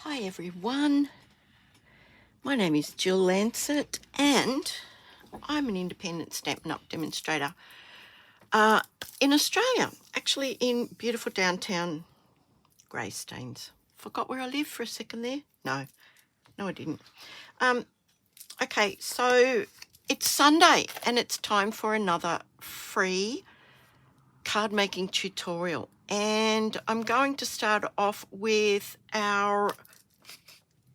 Hi everyone, my name is Jill Lancet and I'm an independent Stampin' Up! Demonstrator in Australia, actually in beautiful downtown Greystanes. Forgot where I live for a second there? No I didn't. Okay, so it's Sunday and it's time for another free card making tutorial, and I'm going to start off with our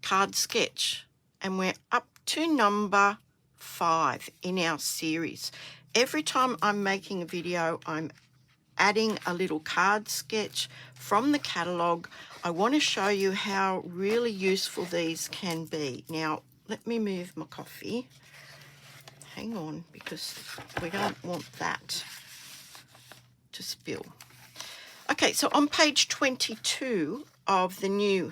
card sketch, and we're up to number 5 in our series. Every time I'm making a video, I'm adding a little card sketch from the catalogue. I want to show you how really useful these can be. Now, let me move my coffee. Hang on, because we don't want that to spill. Okay, so on page 22 of the new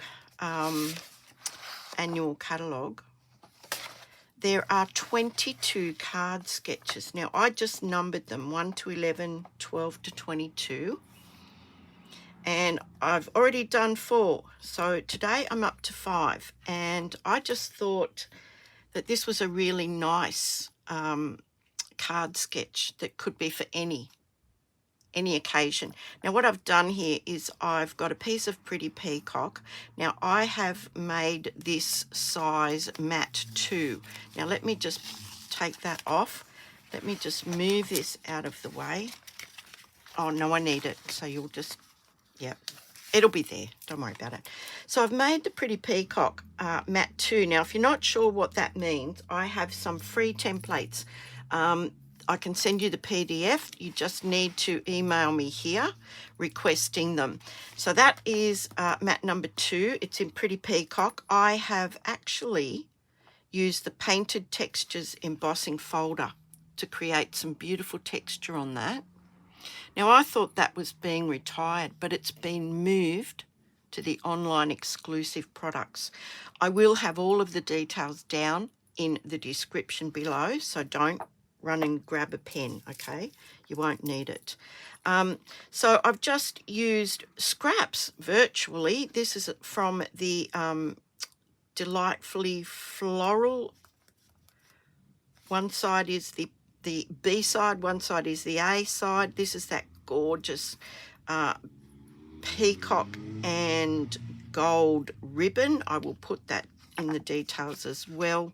annual catalogue, there are 22 card sketches. Now, I just numbered them 1 to 11, 12 to 22, and I've already done 4. So today I'm up to 5, and I just thought that this was a really nice card sketch that could be for any occasion. Now, what I've done here is I've got a piece of Pretty Peacock. Now, I have made this size mat 2. Now, let me just take that off. Let me just move this out of the way. Oh, no, I need it. So you'll just, yeah, it'll be there. Don't worry about it. So I've made the Pretty Peacock mat 2. Now, if you're not sure what that means, I have some free templates. I can send you the PDF. You just need to email me here requesting them. So that is mat number 2. It's in Pretty Peacock. I have actually used the Painted Textures embossing folder to create some beautiful texture on that. Now, I thought that was being retired, but it's been moved to the online exclusive products. I will have all of the details down in the description below, so don't run and grab a pen, okay? You won't need it. So I've just used scraps virtually. This is from the Delightfully Floral. One side is the B side, one side is the A side. This is that gorgeous peacock and gold ribbon. I will put that in the details as well.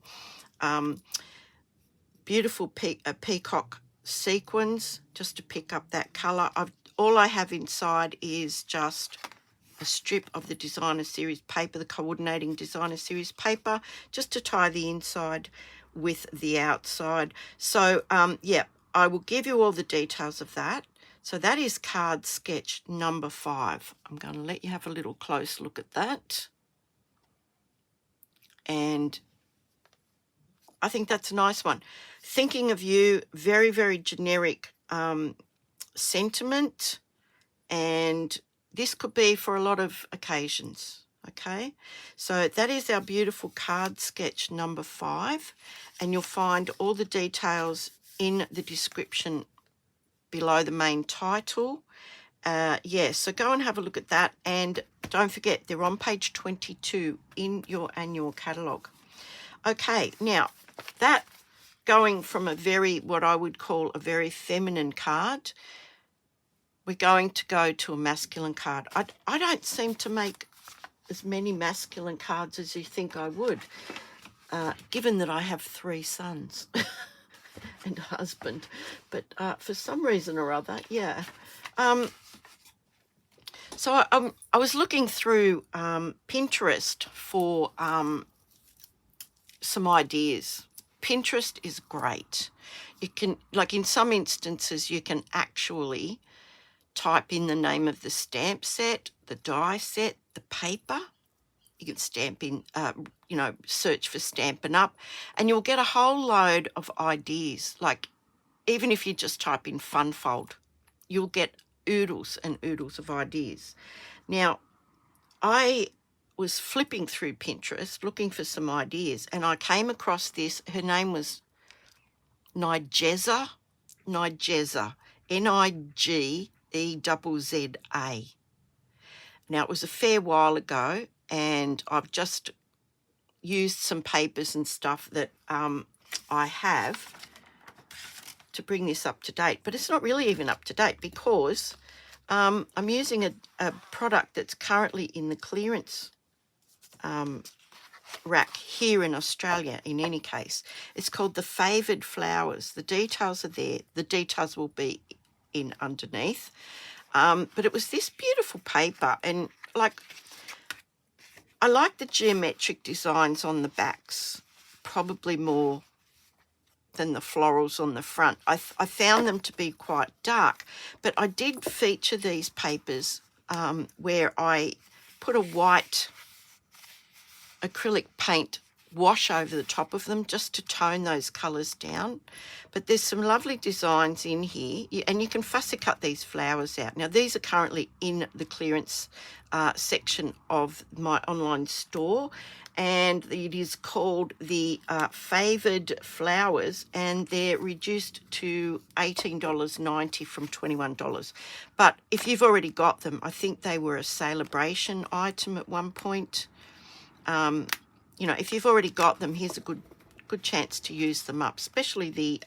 Beautiful peacock sequins, just to pick up that colour. All I have inside is just a strip of the designer series paper, the coordinating designer series paper, just to tie the inside with the outside. So yeah, I will give you all the details of that. So that is card sketch number 5. I'm going to let you have a little close look at that, and I think that's a nice one. Thinking of you, very, very generic sentiment, and this could be for a lot of occasions, okay? So that is our beautiful card sketch number 5, and you'll find all the details in the description below the main title. Yeah, so go and have a look at that, and don't forget, they're on page 22 in your annual catalogue. Okay, now, that going from a very, what I would call a very feminine card, we're going to go to a masculine card. I don't seem to make as many masculine cards as you think I would, given that I have 3 sons and a husband. But for some reason or other, yeah. So I was looking through Pinterest for some ideas. Pinterest is great. You can, like in some instances, you can actually type in the name of the stamp set, the die set, the paper. You can stamp in, you know, search for Stampin' Up, and you'll get a whole load of ideas. Like, even if you just type in fun fold, you'll get oodles and oodles of ideas. Now, I was flipping through Pinterest looking for some ideas, and I came across this. Her name was Nigezza, Nigezza. Now, it was a fair while ago, and I've just used some papers and stuff that I have to bring this up to date, but it's not really even up to date because I'm using a product that's currently in the clearance rack here in Australia. In any case, it's called the Favoured Flowers. The details are there. The details will be in underneath, but it was this beautiful paper, and like, I like the geometric designs on the backs probably more than the florals on the front. I found them to be quite dark, but I did feature these papers where I put a white acrylic paint wash over the top of them just to tone those colours down. But there's some lovely designs in here, and you can fussy cut these flowers out. Now these are currently in the clearance section of my online store, and it is called the Favoured Flowers, and they're reduced to $18.90 from $21. But if you've already got them, I think they were a celebration item at one point. You know, if you've already got them, here's a good chance to use them up, especially the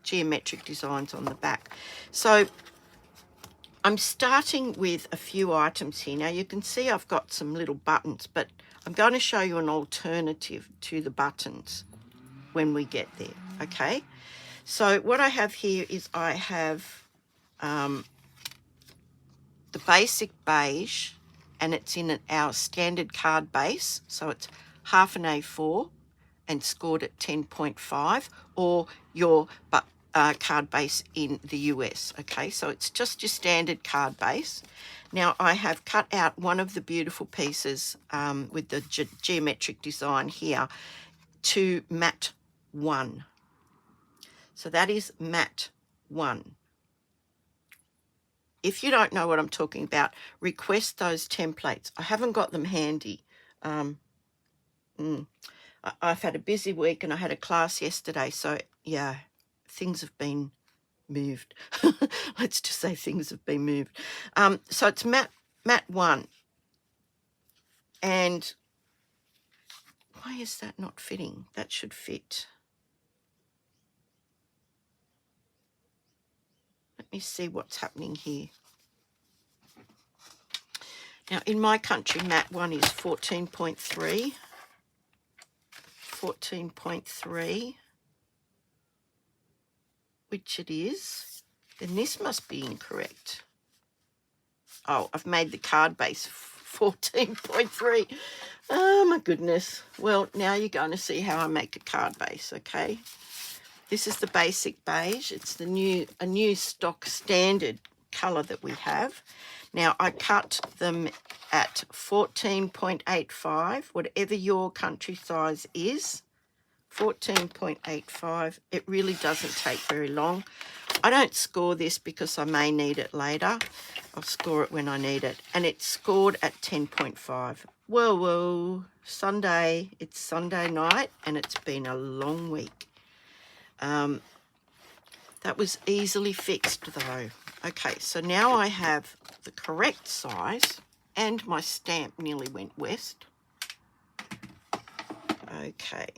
geometric designs on the back. So I'm starting with a few items here. Now you can see I've got some little buttons, but I'm going to show you an alternative to the buttons when we get there, okay? So what I have here is I have the basic beige, and it's in our standard card base, so it's half an A4 and scored at 10.5, or your card base in the US, okay? So it's just your standard card base. Now I have cut out one of the beautiful pieces with the geometric design here to mat 1. So that is mat 1. If you don't know what I'm talking about, request those templates. I haven't got them handy. I've had a busy week and I had a class yesterday, so yeah, things have been moved. Let's just say things have been moved. So it's mat 1, and why is that not fitting? That should fit. Let me see what's happening here. Now in my country, mat 1 is 14.3. 14.3, which it is. Then this must be incorrect. Oh, I've made the card base 14.3. Oh my goodness. Well, now you're going to see how I make a card base, okay? This is the basic beige. It's a new stock standard colour that we have. Now I cut them at 14.85, whatever your country size is. 14.85. It really doesn't take very long. I don't score this because I may need it later. I'll score it when I need it. And it's scored at 10.5. Whoa, Sunday. It's Sunday night and it's been a long week. That was easily fixed though. Okay, so now I have the correct size, and my stamp nearly went west. Okay.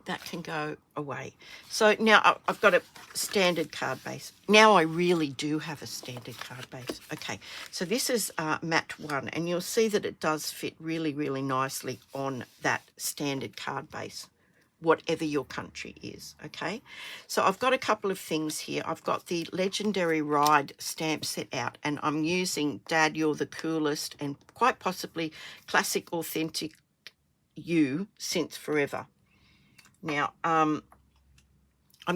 That can go away. So now I've got a standard card base. Now I really do have a standard card base. Okay, so this is mat 1, and you'll see that it does fit really, really nicely on that standard card base, whatever your country is, okay? So I've got a couple of things here. I've got the Legendary Ride stamp set out, and I'm using Dad, You're the Coolest, and quite possibly Classic Authentic You Since Forever. Now, I'm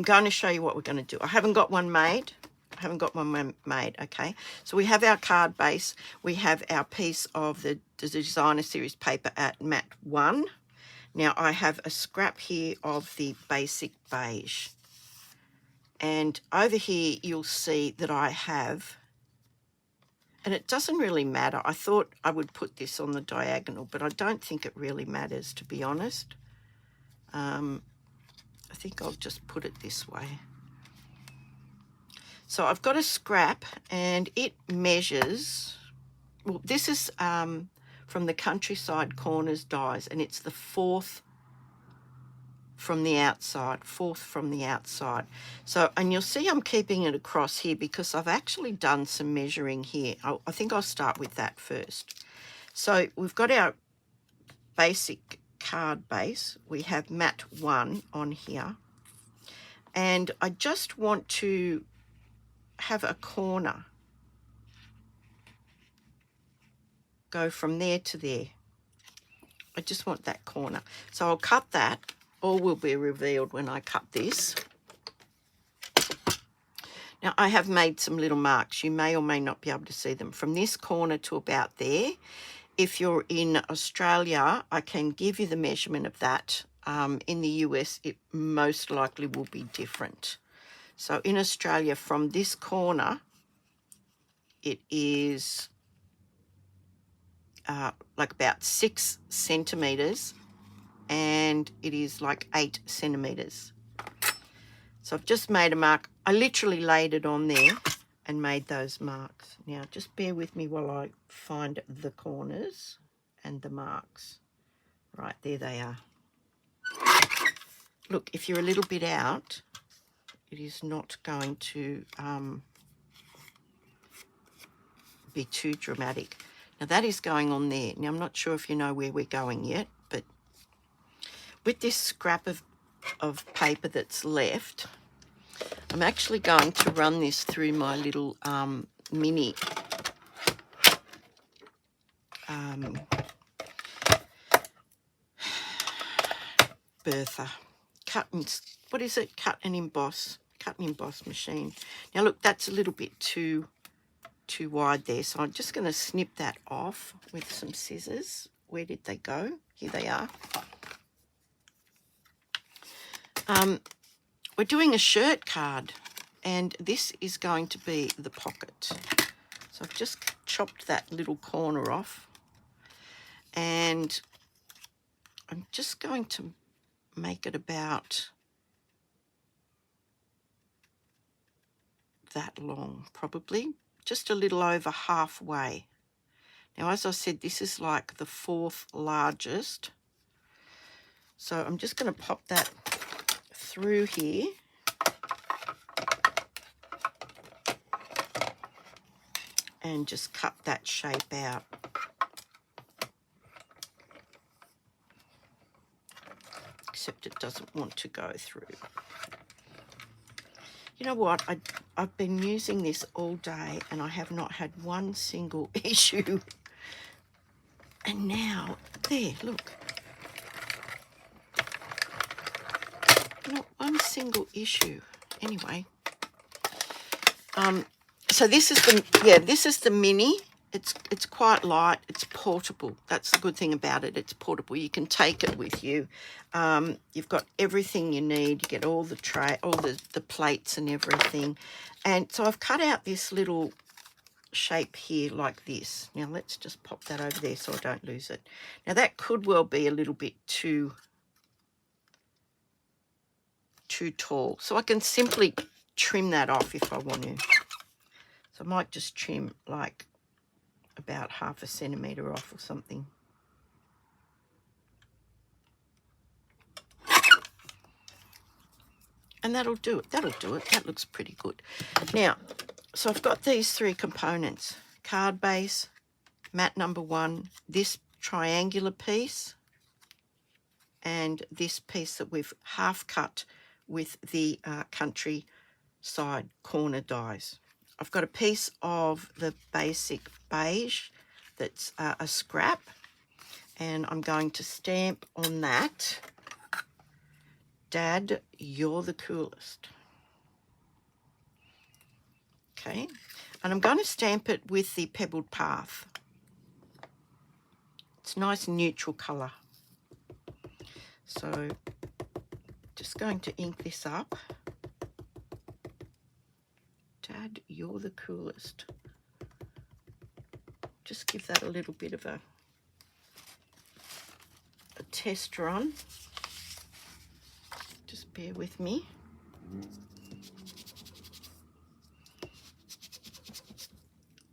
going to show you what we're going to do. I haven't got one made. Okay? So we have our card base. We have our piece of the Designer Series paper at mat 1. Now, I have a scrap here of the basic beige. And over here, you'll see that I have, and it doesn't really matter. I thought I would put this on the diagonal, but I don't think it really matters, to be honest. I think I'll just put it this way. So I've got a scrap, and it measures well, this is from the Countryside Corners dies, and it's the fourth from the outside, So, and you'll see I'm keeping it across here because I've actually done some measuring here. I think I'll start with that first. So we've got our basic card base. We have mat 1 on here, and I just want to have a corner go from there to there. I just want that corner. So I'll cut that. All will be revealed when I cut this. Now I have made some little marks. You may or may not be able to see them. From this corner to about there. If you're in Australia, I can give you the measurement of that. In the US, it most likely will be different. So in Australia, from this corner, it is like about 6 centimeters, and it is like 8 centimeters. So I've just made a mark. I literally laid it on there and made those marks. Now just bear with me while I find the corners and the marks. Right, there they are. Look, if you're a little bit out, it is not going to be too dramatic. Now that is going on there. Now I'm not sure if you know where we're going yet, but with this scrap of paper that's left, I'm actually going to run this through my little mini Bertha cut and cut and emboss machine. Now look, that's a little bit too wide there, so I'm just going to snip that off with some scissors. Where did they go? Here they are. We're doing a shirt card, and this is going to be the pocket. So I've just chopped that little corner off, and I'm just going to make it about that long, probably just a little over halfway. Now, as I said, this is like the 4th largest. So I'm just going to pop that through here. And just cut that shape out. Except it doesn't want to go through. You know what? I've been using this all day and I have not had one single issue. And now, there, look. Not one single issue. Anyway. So this is the mini. It's quite light. It's portable. That's the good thing about it. It's portable. You can take it with you. You've got everything you need. You get all the tray, all the plates and everything. And so I've cut out this little shape here like this. Now let's just pop that over there so I don't lose it. Now that could well be a little bit too tall. So I can simply trim that off if I want to. So I might just trim like about 1/2 centimetre off or something. And that'll do it. That looks pretty good. Now, so I've got these 3 components. Card base, mat number 1, this triangular piece, and this piece that we've half cut with the Countryside corner dies. I've got a piece of the basic beige that's a scrap, and I'm going to stamp on that, Dad, you're the coolest. Okay, and I'm going to stamp it with the Pebbled Path. It's nice neutral colour. So just going to ink this up. Dad, you're the coolest. Just give that a little bit of a test run. Just bear with me.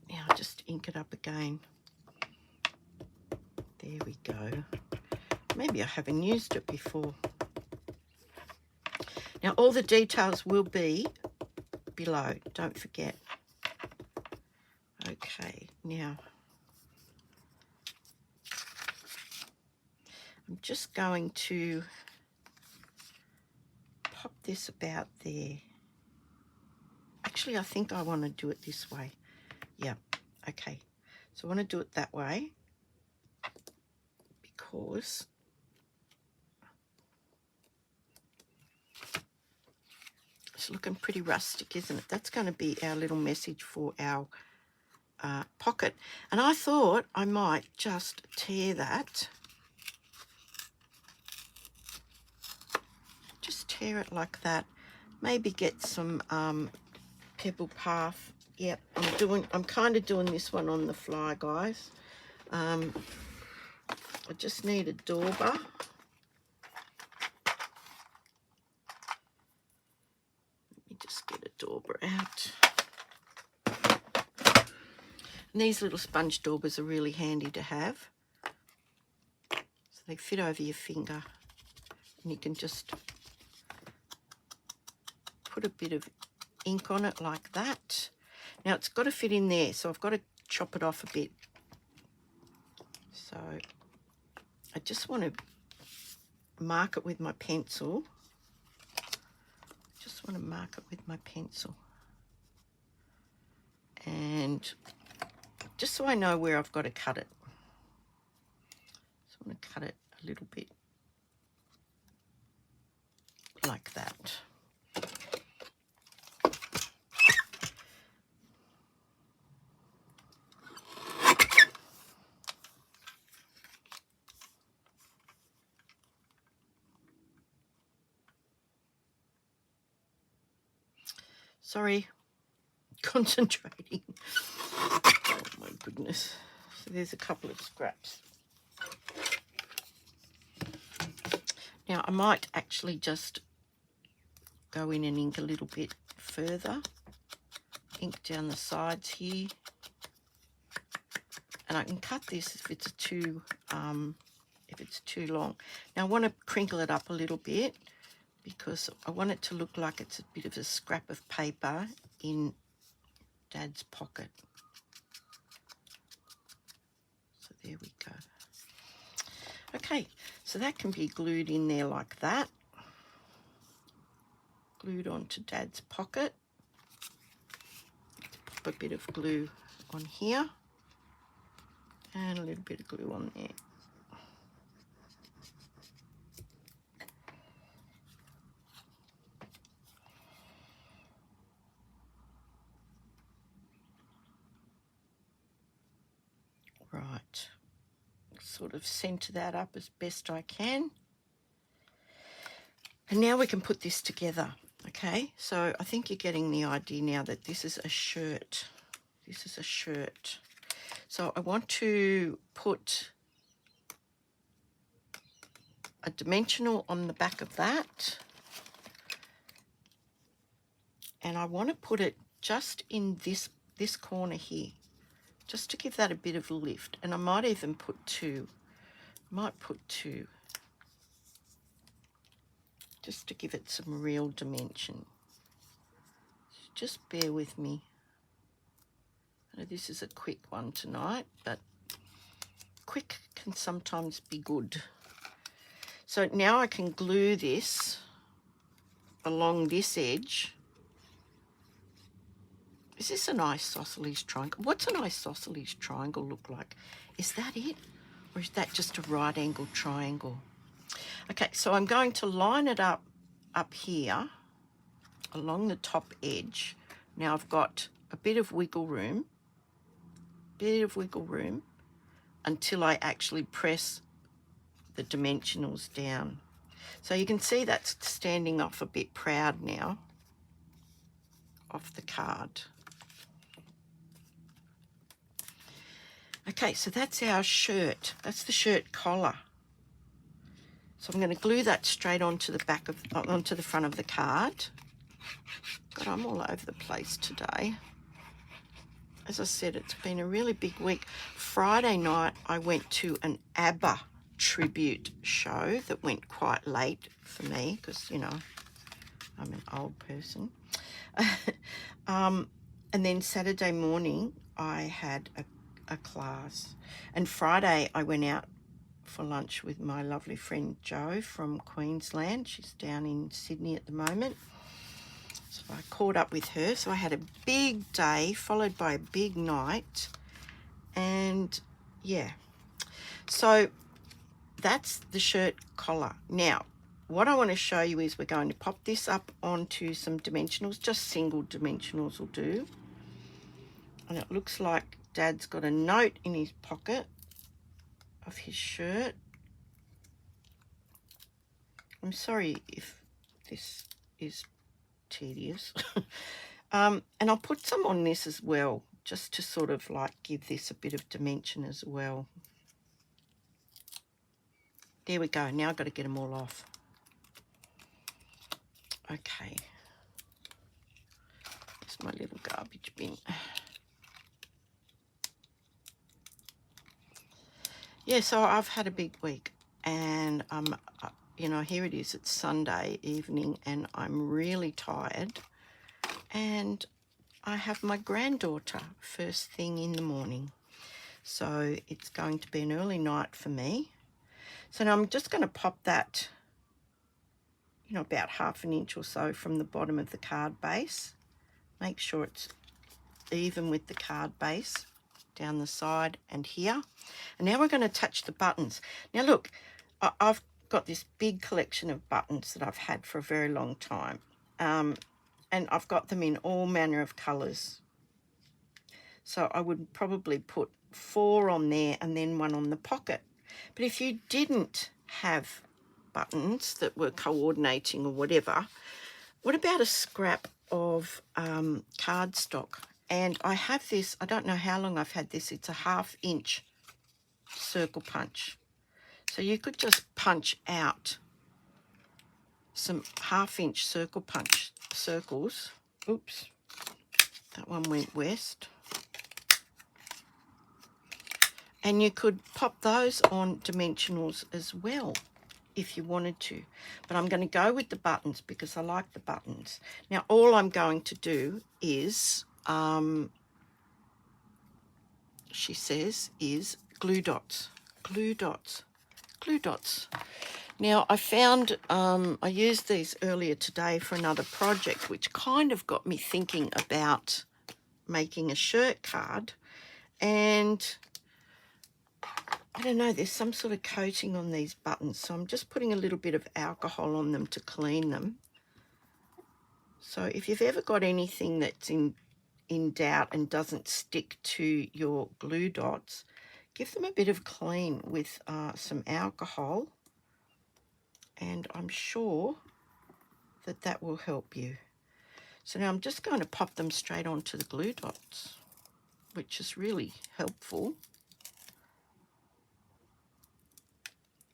Now just ink it up again. There we go. Maybe I haven't used it before. Now all the details will be below, don't forget. Okay, now I'm just going to pop this about there. Actually, I think I want to do it this way. Yeah, okay. So I want to do it that way because it's looking pretty rustic, isn't it? That's going to be our little message for our pocket. And I thought I might just tear that. Just tear it like that. Maybe get some pebble path. Yep, I'm kind of doing this one on the fly, guys. I just need a dauber. Let me just get a dauber out. And these little sponge daubers are really handy to have. So they fit over your finger. And you can just put a bit of ink on it like that. Now it's got to fit in there, so I've got to chop it off a bit. So I just want to mark it with my pencil. Just want to mark it with my pencil. And just so I know where I've got to cut it. So I'm going to cut it a little bit like that. Sorry, concentrating. Oh my goodness. So there's a couple of scraps. Now I might actually just go in and ink a little bit further. Ink down the sides here. And I can cut this if it's too long. Now I want to crinkle it up a little bit, because I want it to look like it's a bit of a scrap of paper in Dad's pocket. So there we go. Okay, so that can be glued in there like that. Glued onto Dad's pocket. Pop a bit of glue on here. And a little bit of glue on there. Right, sort of centre that up as best I can. And now we can put this together, okay? So I think you're getting the idea now that this is a shirt. This is a shirt. So I want to put a dimensional on the back of that. And I want to put it just in this corner here, just to give that a bit of a lift. And I might even put two. I might put two, just to give it some real dimension. Just bear with me. I know this is a quick one tonight, but quick can sometimes be good. So now I can glue this along this edge. Is this an isosceles triangle? What's an isosceles triangle look like? Is that it? Or is that just a right angle triangle? Okay, so I'm going to line it up here along the top edge. Now I've got a bit of wiggle room, until I actually press the dimensionals down. So you can see that's standing off a bit proud now off the card. Okay, so that's our shirt. That's the shirt collar. So I'm going to glue that straight onto the onto the front of the card. God, I'm all over the place today. as I said, it's been a really big week. Friday night, I went to an ABBA tribute show that went quite late for me because, you know, I'm an old person. And then Saturday morning, I had a class. And Friday, I went out for lunch with my lovely friend Jo from Queensland. She's down in Sydney at the moment. So I caught up with her. So I had a big day followed by a big night. And yeah, so that's the shirt collar. Now, what I want to show you is we're going to pop this up onto some dimensionals. Just single dimensionals will do. And it looks like Dad's got a note in his pocket of his shirt. I'm sorry if this is tedious. And I'll put some on this as well, just to sort of like give this a bit of dimension as well. There we go. Now I've got to get them all off. Okay. It's my little garbage bin. Yeah, so I've had a big week, and you know, here it is. It's Sunday evening, and I'm really tired. And I have my granddaughter first thing in the morning, so it's going to be an early night for me. So now I'm just going to pop that, you know, about 1/2 inch or so from the bottom of the card base. Make sure it's even with the card base down the side and here. And now we're going to attach the buttons. Now look, I've got this big collection of buttons that I've had for a very long time. And I've got them in all manner of colours. So I would probably put 4 on there and then 1 on the pocket. But if you didn't have buttons that were coordinating or whatever, what about a scrap of cardstock? And I have this, I don't know how long I've had this, it's a 1/2 inch circle punch. So you could just punch out some 1/2 inch circle punch circles. Oops, that one went west. And you could pop those on dimensionals as well if you wanted to. But I'm going to go with the buttons because I like the buttons. Now all I'm going to do is, she says, is glue dots. Glue dots. Glue dots. Now I found, I used these earlier today for another project, which kind of got me thinking about making a shirt card. And I don't know, there's some sort of coating on these buttons, so I'm just putting a little bit of alcohol on them to clean them. So if you've ever got anything that's in doubt and doesn't stick to your glue dots, give them a bit of clean with some alcohol, and I'm sure that that will help you. So now I'm just going to pop them straight onto the glue dots, which is really helpful.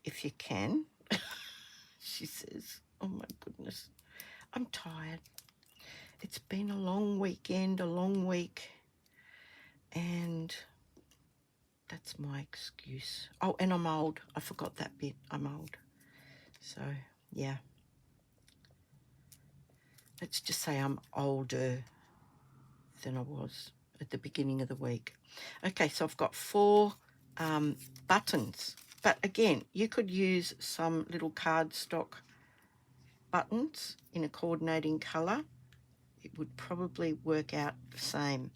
If you can. She says, oh my goodness, I'm tired. It's been a long weekend, a long week, and that's my excuse. Oh, and I'm old. I forgot that bit. I'm old. So, yeah. Let's just say I'm older than I was at the beginning of the week. Okay, so I've got 4 buttons. But again, you could use some little cardstock buttons in a coordinating colour. It would probably work out the same.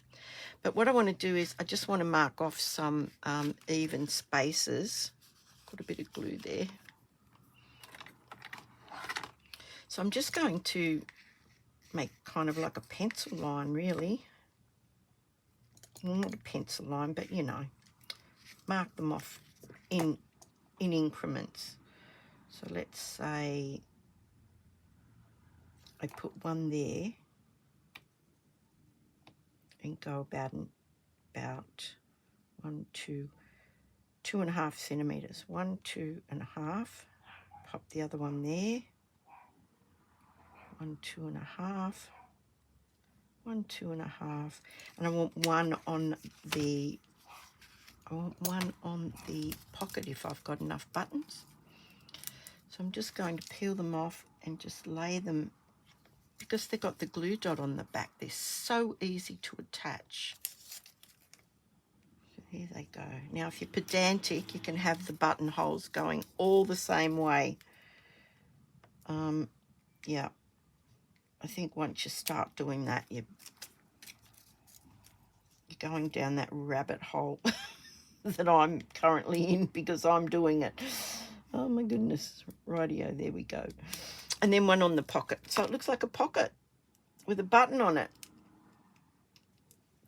But what I want to do is I just want to mark off some even spaces. Got a bit of glue there. So I'm just going to make kind of like a pencil line, really. Well, not a pencil line, but you know, mark them off in increments. So let's say I put 1 there and go about 1, 2, 2.5 centimeters. 1, 2.5. Pop the other one there. 1, 2.5. 1, 2.5, and I want one on the pocket if I've got enough buttons. So I'm just going to peel them off and just lay them, because they've got the glue dot on the back. They're so easy to attach. So here they go. Now, if you're pedantic, you can have the buttonholes going all the same way. Yeah, I think once you start doing that, you're going down that rabbit hole that I'm currently in because I'm doing it. Oh my goodness. Rightio, there we go. And then one on the pocket. So it looks like a pocket with a button on it.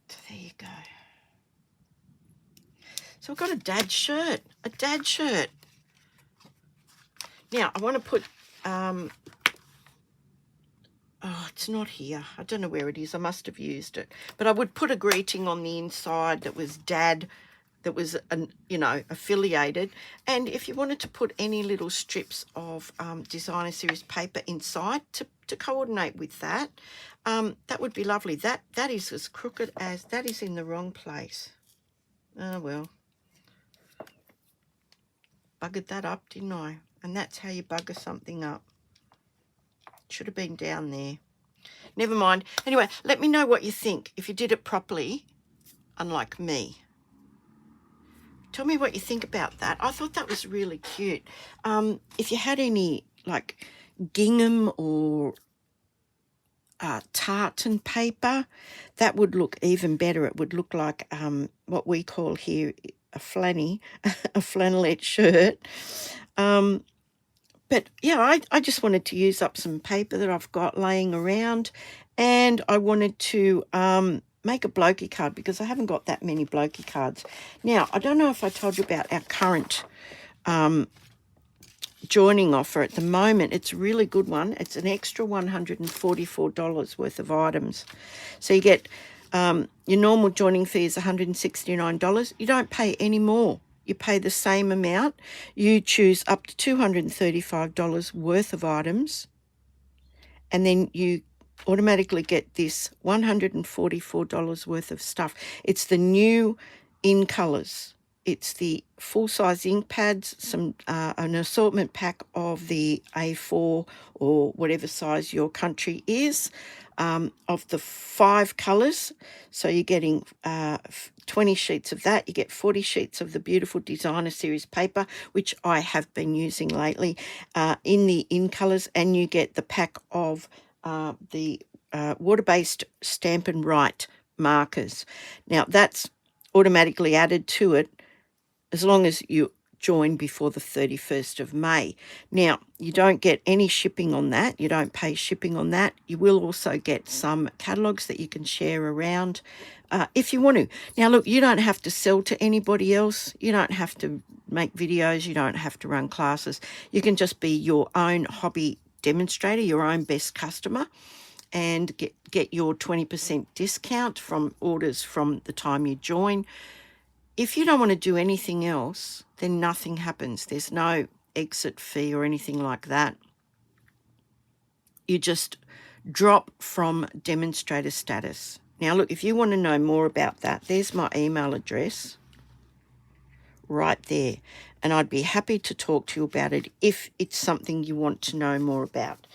So there you go. So I've got a dad shirt. A dad shirt. Now, I want to put... oh, it's not here. I don't know where it is. I must have used it. But I would put a greeting on the inside that was dad, that was, you know, affiliated. And if you wanted to put any little strips of designer series paper inside to coordinate with that, that would be lovely. That is as crooked as, that is in the wrong place. Oh, well. Buggered that up, didn't I? And that's how you bugger something up. Should have been down there. Never mind. Anyway, let me know what you think if you did it properly, unlike me. Tell me what you think about that. I thought that was really cute. If you had any, like, gingham or tartan paper, that would look even better. It would look like what we call here a flanny, a flannelette shirt. But, yeah, I just wanted to use up some paper that I've got laying around, and I wanted to make a Blokey card because I haven't got that many Blokey cards. Now, I don't know if I told you about our current joining offer at the moment. It's a really good one. It's an extra $144 worth of items. So you get your normal joining fee is $169. You don't pay any more. You pay the same amount. You choose up to $235 worth of items, and then you automatically get this $144 worth of stuff. It's the new in colours. It's the full-size ink pads, an assortment pack of the A4 or whatever size your country is, of the 5 colours. So you're getting 20 sheets of that. You get 40 sheets of the beautiful designer series paper, which I have been using lately, in the in colours, and you get the pack of the water-based Stamp and Write markers. Now, that's automatically added to it as long as you join before the 31st of May. Now, you don't get any shipping on that. You don't pay shipping on that. You will also get some catalogues that you can share around if you want to. Now, look, you don't have to sell to anybody else. You don't have to make videos. You don't have to run classes. You can just be your own hobby demonstrator, your own best customer, and get your 20% discount from orders from the time you join. If you don't want to do anything else, then nothing happens. There's no exit fee or anything like that. You just drop from demonstrator status. Now, look, if you want to know more about that, there's my email address right there. And I'd be happy to talk to you about it if it's something you want to know more about.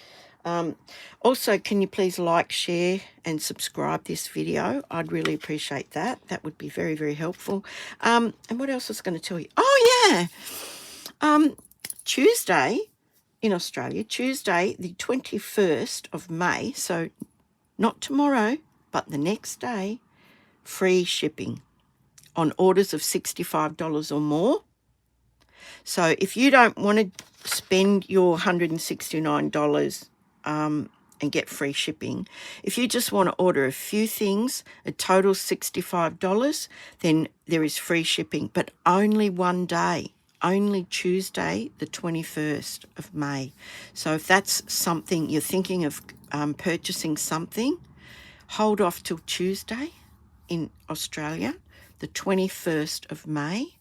Also, can you please like, share and subscribe this video? I'd really appreciate that. That would be very, very helpful. And what else was I going to tell you? Oh, yeah. Tuesday in Australia, Tuesday the 21st of May, so not tomorrow, but the next day, free shipping on orders of $65 or more. So if you don't want to spend your $169 and get free shipping, if you just want to order a few things, a total $65, then there is free shipping, but only one day, only Tuesday, the 21st of May. So if that's something you're thinking of purchasing something, hold off till Tuesday in Australia, the 21st of May,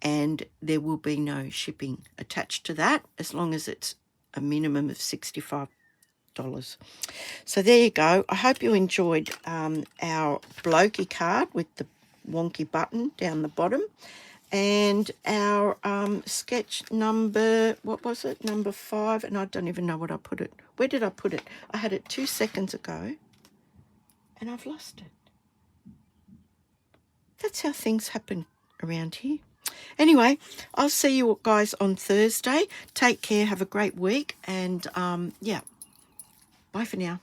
and there will be no shipping attached to that as long as it's a minimum of $65 $6. So there you go. I hope you enjoyed our Blokey card with the wonky button down the bottom. And our sketch number, what was it? Number 5. And I don't even know what I put it. Where did I put it? I had it 2 seconds ago. And I've lost it. That's how things happen around here. Anyway, I'll see you guys on Thursday. Take care. Have a great week. And, yeah, bye for now.